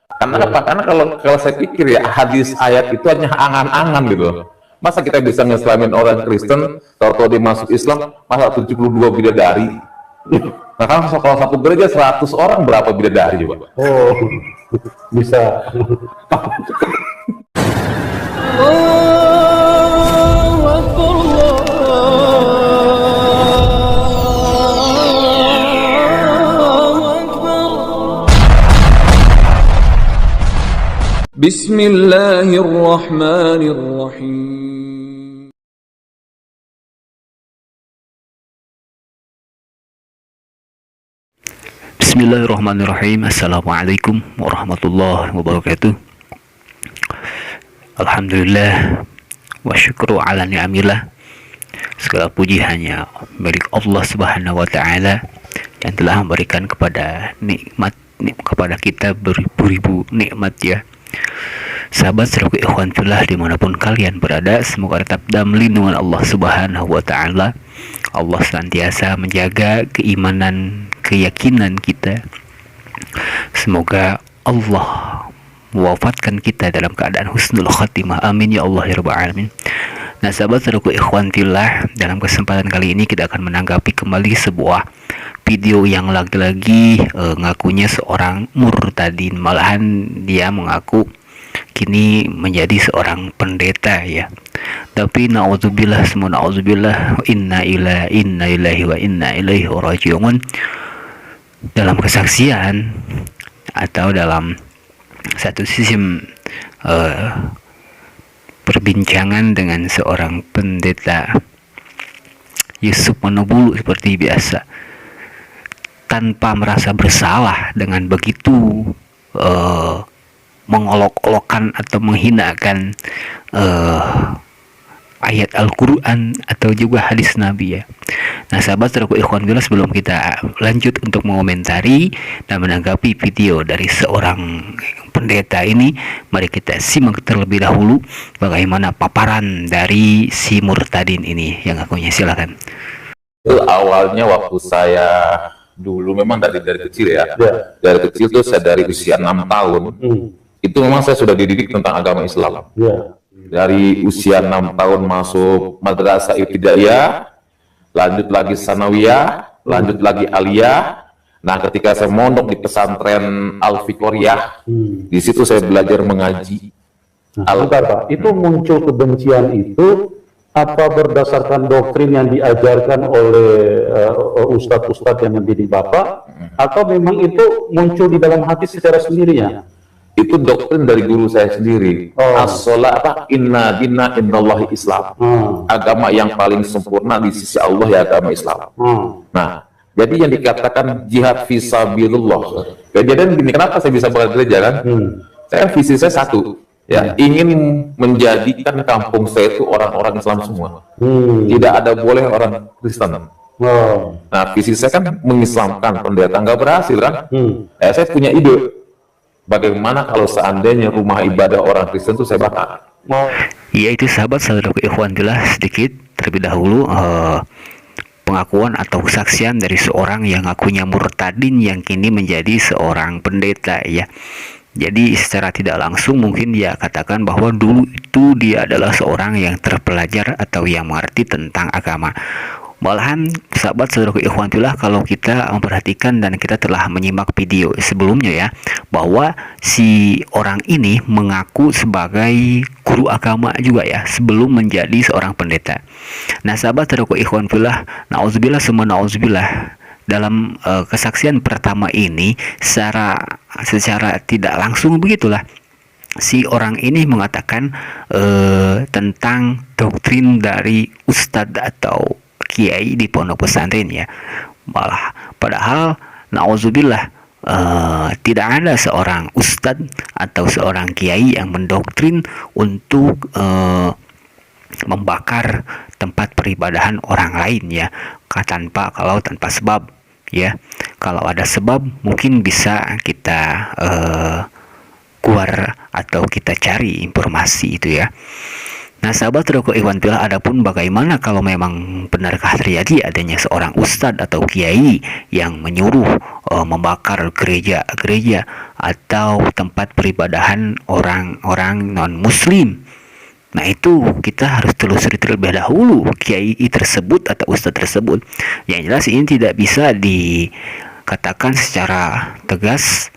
Karena apa? Karena kalau saya pikir ya hadis ayat itu hanya angan-angan gitu loh. Masa kita bisa ngislamin orang Kristen, kalau dia masuk Islam, masa 72 bidadari? Nah kan kalau satu gereja 100 orang berapa bidadari coba? Oh, bisa. Bismillahirrahmanirrahim. Bismillahirrahmanirrahim. Assalamualaikum warahmatullahi wabarakatuh. Alhamdulillah wa syukru ala ni'amillah. Segala puji hanya milik Allah Subhanahu wa taala yang telah memberikan kepada kepada kita beribu-ribu nikmat ya. Sahabat serta ikhwan fillah dimanapun kalian berada, semoga tetap dalam lindungan Allah Subhanahu wa taala. Allah senantiasa menjaga keimanan, keyakinan kita. Semoga Allah mewafatkan kita dalam keadaan husnul khatimah. Amin ya Allah ya rabbal alamin. Nah, sahabat serta ikhwan fillah, dalam kesempatan kali ini kita akan menanggapi kembali sebuah video yang lagi-lagi ngakunya seorang murtadin. Malahan dia mengaku kini menjadi seorang pendeta ya. Tapi naudzubillah, semua naudzubillah, inna ilahi wa inna ilaihi rajiun. Dalam kesaksian atau dalam satu sistem perbincangan dengan seorang pendeta Yusuf Manobulu seperti biasa, tanpa merasa bersalah dengan begitu mengolok-olokkan atau menghinakan ayat Al-Quran atau juga hadis Nabi ya. Nah, sahabat serta ikhwan fillah, sebelum kita lanjut untuk mengomentari dan menanggapi video dari seorang pendeta ini, mari kita simak terlebih dahulu bagaimana paparan dari si murtadin ini yang akunya. Silakan. Itu awalnya waktu saya dulu memang dari kecil ya. Dari kecil tuh saya dari usia 6 tahun. Itu memang saya sudah dididik tentang agama Islam. Dari usia 6 tahun masuk madrasah ibtidaiyah, lanjut lagi sanawiyah, lanjut lagi aliyah. Nah, ketika saya mondok di pesantren Al-Fiqoriyah, di situ saya belajar mengaji. Pak, itu muncul kebencian itu apa berdasarkan doktrin yang diajarkan oleh ustadz-ustadz yang mendidik Bapak, atau memang itu muncul di dalam hati secara sendirinya? Itu doktrin dari guru saya sendiri. As-sholat inna dinna innallahi Islam. Agama yang paling sempurna di sisi Allah ya agama Islam. Nah, jadi yang dikatakan jihad fisabilillah. Kejadian gini, kenapa saya bisa bergereja kan? Saya visi saya satu, ya, ingin menjadikan kampung saya itu orang-orang Islam semua. Tidak ada boleh orang Kristen. Nah, visi saya kan mengislamkan, pendeta nggak berhasil kan? Saya punya ide. Bagaimana kalau seandainya rumah ibadah orang Kristen itu saya bakar? Ya, itu sahabat saudara ikhwan fillah, sedikit terlebih dahulu pengakuan atau kesaksian dari seorang yang ngakunya murtadin yang kini menjadi seorang pendeta ya. Jadi secara tidak langsung mungkin dia katakan bahwa dulu itu dia adalah seorang yang terpelajar atau yang mengerti tentang agama. Malahan sahabat saudara ikhwan fillah, kalau kita memperhatikan dan kita telah menyimak video sebelumnya ya, bahwa si orang ini mengaku sebagai guru agama juga ya sebelum menjadi seorang pendeta. Nah, sahabat saudara ikhwan fillah, nauzubillah semua nauzubillah, dalam kesaksian pertama ini secara tidak langsung begitulah si orang ini mengatakan tentang doktrin dari ustadz atau kiai di pondok pesantren ya. Malah padahal nauzubillah tidak ada seorang ustadz atau seorang kiai yang mendoktrin untuk membakar tempat peribadahan orang lain ya, tanpa sebab ya. Kalau ada sebab mungkin bisa kita keluar atau kita cari informasi itu ya. Nah, sahabat rokok Iwan Pillah, adapun bagaimana kalau memang benarkah terjadi adanya seorang ustadz atau kiai yang menyuruh membakar gereja-gereja atau tempat peribadahan orang-orang non-muslim. Nah, itu kita harus telusuri terlebih dahulu kiai tersebut atau ustadz tersebut. Yang jelas ini tidak bisa dikatakan secara tegas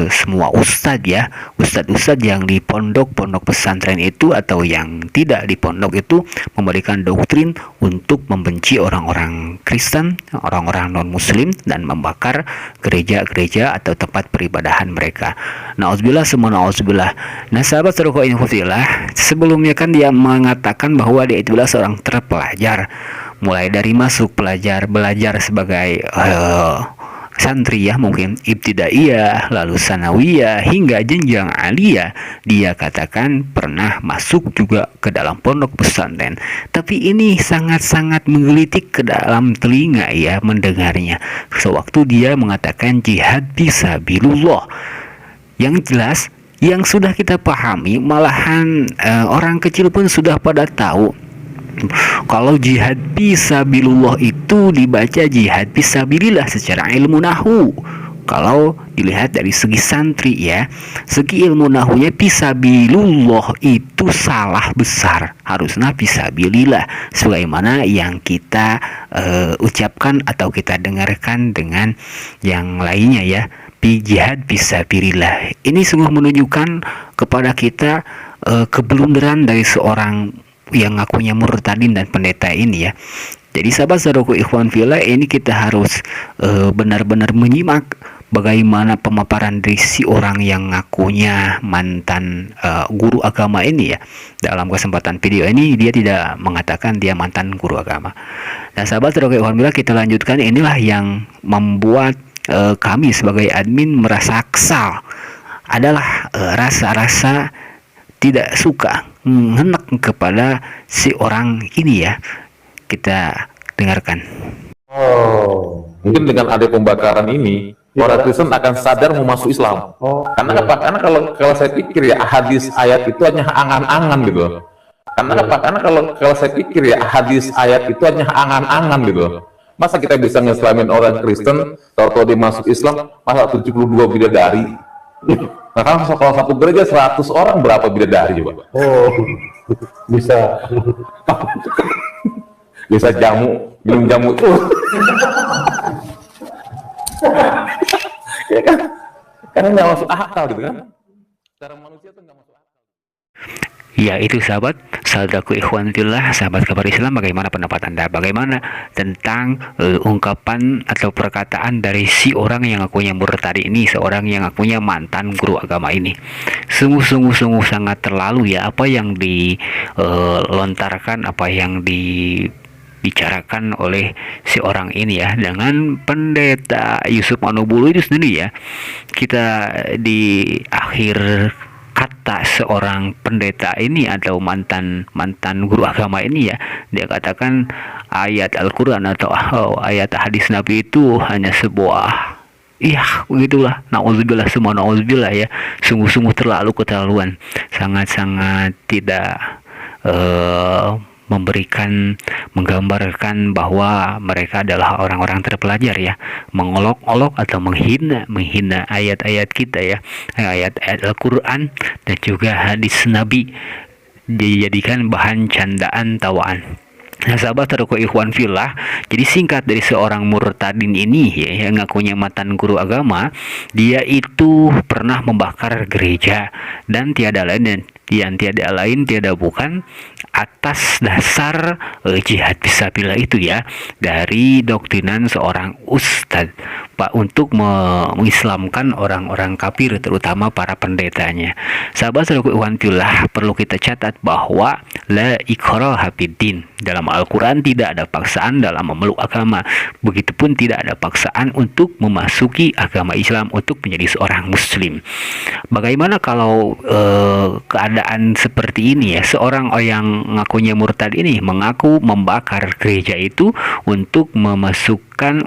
semua ustadz ya. Ustadz-ustadz yang di pondok pesantren itu atau yang tidak di pondok itu memberikan doktrin untuk membenci orang-orang Kristen, orang-orang non-muslim, dan membakar gereja-gereja atau tempat peribadahan mereka. Nauzubillah semua nauzubillah. Nah, sahabat rokok infofillah, sebelumnya kan dia mengatakan bahwa dia itu adalah seorang terpelajar, mulai dari masuk belajar sebagai santri ya, mungkin ibtidaiyah, lalu sanawiyah, hingga jenjang aliyah. Dia katakan pernah masuk juga ke dalam pondok pesantren. Tapi ini sangat-sangat menggelitik ke dalam telinga ya mendengarnya, sewaktu dia mengatakan jihad fisabilillah. Yang jelas yang sudah kita pahami, malahan orang kecil pun sudah pada tahu kalau jihad fisabilillah itu dibaca jihad fisabilillah secara ilmu nahwu. Kalau dilihat dari segi santri ya, segi ilmu nahunya fisabilillah itu salah besar, harusnya fisabilillah sebagaimana yang kita ucapkan atau kita dengarkan dengan yang lainnya ya, jihad fisabilillah. Ini sungguh menunjukkan kepada kita keblunderan dari seorang yang ngakunya murtadin dan pendeta ini ya. Jadi sahabat saudaraku ikhwan fillah, ini kita harus benar-benar menyimak bagaimana pemaparan dari si orang yang ngakunya mantan guru agama ini ya. Dalam kesempatan video ini dia tidak mengatakan dia mantan guru agama. Nah, sahabat saudaraku ikhwan fillah, kita lanjutkan. Inilah yang membuat kami sebagai admin merasa kesal, adalah rasa-rasa tidak suka, ngenek kepada si orang ini ya. Kita dengarkan. Mungkin dengan ada pembakaran ini, orang Kristen akan sadar mau masuk Islam. Karena apa? Karena kalau saya pikir ya, hadis ayat itu hanya angan-angan gitu. Karena apa? Karena kalau saya pikir ya, hadis ayat itu hanya angan-angan gitu. Masa kita bisa ngislamin orang Kristen, kalau dia masuk Islam, masa 72 bidadari? Nah, kan kalau satu gereja 100 orang, berapa bidadari coba? Bisa bisa minum jamu itu. Ya kan? Karena nggak masuk akal gitu kan? Cara manusia tuh nggak masuk akal. Ya, itu sahabatku ikhwan fillah, sahabat kabar Islam, bagaimana pendapat Anda? Bagaimana tentang ungkapan atau perkataan dari si orang yang ngakunya murtad ini, seorang yang ngakunya mantan guru agama ini? Sungguh sangat terlalu ya apa yang dilontarkan, apa yang dibicarakan oleh si orang ini ya, dengan pendeta Yusuf Manobulu itu sendiri ya. Kita di akhir kata seorang pendeta ini atau mantan guru agama ini ya, dia katakan ayat Al-Quran atau ayat hadis Nabi itu hanya sebuah begitulah. Nauzubillah semua nauzubillah ya. Sungguh terlalu keterlaluan, sangat tidak menggambarkan bahwa mereka adalah orang-orang terpelajar ya, mengolok-olok atau menghina ayat-ayat kita ya, ayat-ayat Al-Quran dan juga hadis Nabi, dijadikan bahan candaan tawaan. Nah, sahabat terku ikhwan fillah, jadi singkat dari seorang murtadin ini ya, yang ngakunya mantan guru agama, dia itu pernah membakar gereja dan tiada bukan atas dasar jihad fisabilillah itu ya, dari doktrinan seorang ustadz Pak untuk mengislamkan orang-orang kafir, terutama para pendetanya. Sahabat saudaraku ikhwan fillah, perlu kita catat bahwa la ikraha fiddin, dalam Al-Quran tidak ada paksaan dalam memeluk agama. Begitupun tidak ada paksaan untuk memasuki agama Islam untuk menjadi seorang muslim. Bagaimana kalau keadaan seperti ini ya, seorang yang ngakunya murtad ini mengaku membakar gereja itu untuk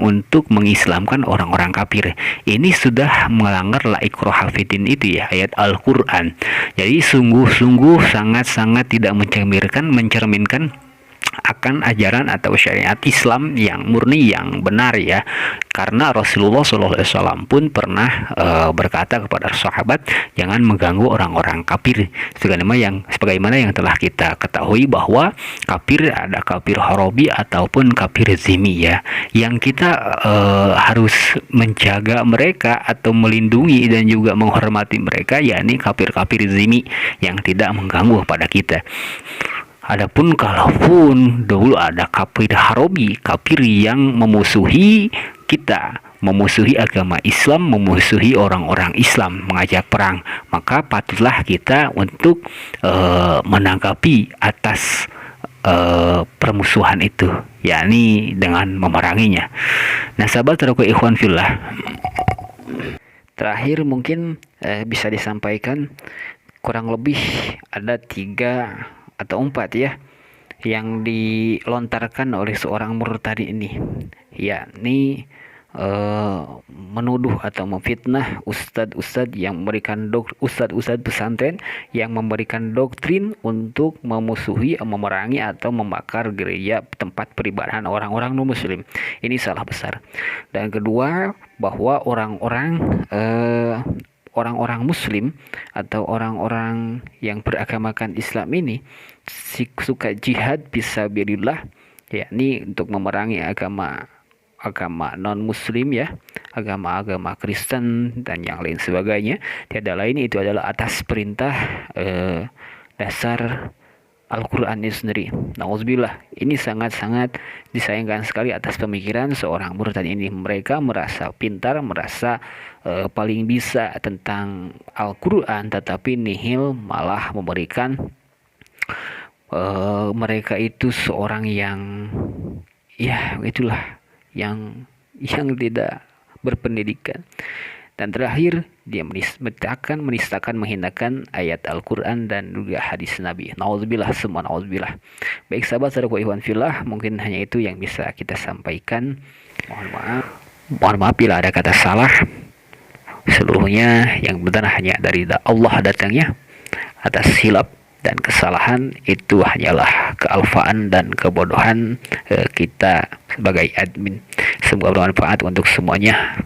untuk mengislamkan orang-orang kafir. Ini sudah melanggar la ikraha fiddin itu ya, ayat Al-Quran. Jadi sungguh sangat tidak mencerminkan akan ajaran atau syariat Islam yang murni, yang benar ya. Karena Rasulullah SAW pun pernah berkata kepada sahabat, jangan mengganggu orang-orang kafir. Sebagaimana yang telah kita ketahui bahwa kafir ada kafir harabi ataupun kafir zimmi ya. Yang kita harus menjaga mereka atau melindungi dan juga menghormati mereka, yakni kafir-kafir zimmi yang tidak mengganggu pada kita. Adapun kalaupun dulu ada kafir harabi, kafir yang memusuhi kita, memusuhi agama Islam, memusuhi orang-orang Islam, mengajak perang, maka patutlah kita untuk menanggapi atas permusuhan itu, yakni dengan memeranginya. Nah, sahabat terhadap ikhwan fillah, terakhir mungkin bisa disampaikan kurang lebih ada 3 atau 4 ya yang dilontarkan oleh seorang murtad ini, yakni menuduh atau memfitnah ustadz-ustadz yang memberikan ustadz-ustadz pesantren yang memberikan doktrin untuk memusuhi, memerangi atau membakar gereja, tempat peribadahan orang-orang non-muslim. Ini salah besar. Dan kedua, bahwa orang-orang muslim atau orang-orang yang beragamakan Islam ini suka jihad fisabilillah, yakni untuk memerangi agama non muslim ya, agama Kristen dan yang lain sebagainya. Tiada lain itu adalah atas perintah dasar Al-Quran ini sendiri. Nauzubillah, ini sangat-sangat disayangkan sekali atas pemikiran seorang murtad ini. Mereka merasa pintar, merasa paling bisa tentang Al-Quran, tetapi nihil, malah memberikan mereka itu seorang yang ya itulah yang tidak berpendidikan. Dan terakhir, dia menistakan, menghinakan ayat Al-Quran dan juga hadis Nabi. Nauzubillah, semua nauzubillah. Baik sahabat saudara ikhwan fillah, mungkin hanya itu yang bisa kita sampaikan. Mohon maaf bila ada kata salah. Seluruhnya yang benar hanya dari Allah datangnya. Atas hilap dan kesalahan itu hanyalah kealfaan dan kebodohan kita sebagai admin. Semoga bermanfaat untuk semuanya.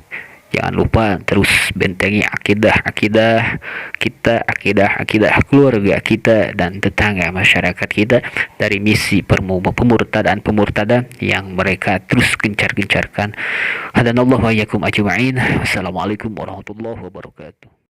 Jangan lupa terus bentengi akidah keluarga kita dan tetangga masyarakat kita dari misi pemurtadan yang mereka terus gencar-gencarkan. Hadanallahu wa iyyakum ajma'in. Wassalamualaikum warahmatullahi wabarakatuh.